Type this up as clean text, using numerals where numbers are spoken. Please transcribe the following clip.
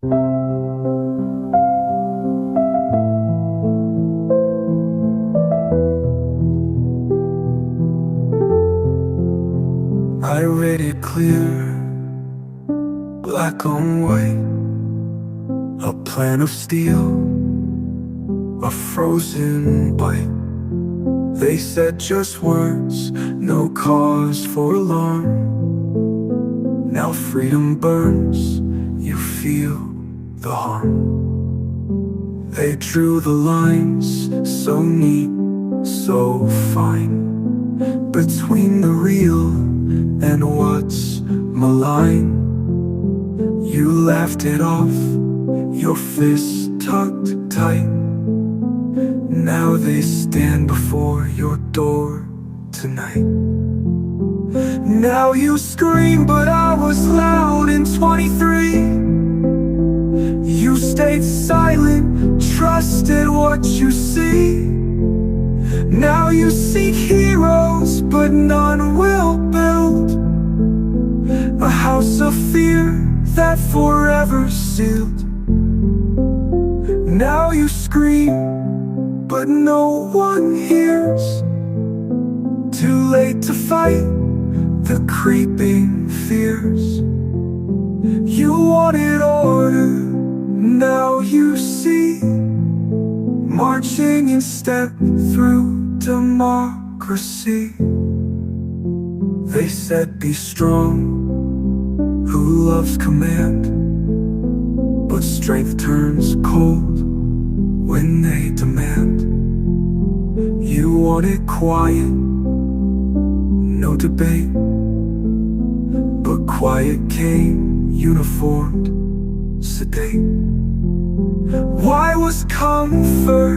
I read it clear, black on white. A plan of steel, a frozen bite. They said just words, no cause for alarm. Now freedom burns, you feel the harm. They drew the lines, so neat, so fine, between the real and what's malign. You laughed it off, your fists tucked tight. Now they stand before your door tonight. Now you scream, but I was loud in 23. You stayed silent, trusted what you see. Now you seek heroes, but none will build a house of fear that forever's sealed. Now you scream, but no one hears. Too late to fight the creeping fears. You wanted order, now you see, marching in step through democracy. They said be strong, who loves command, but strength turns cold when they demand. You wanted quiet, no debate, but quiet came uniformed, sedate. Why was comfort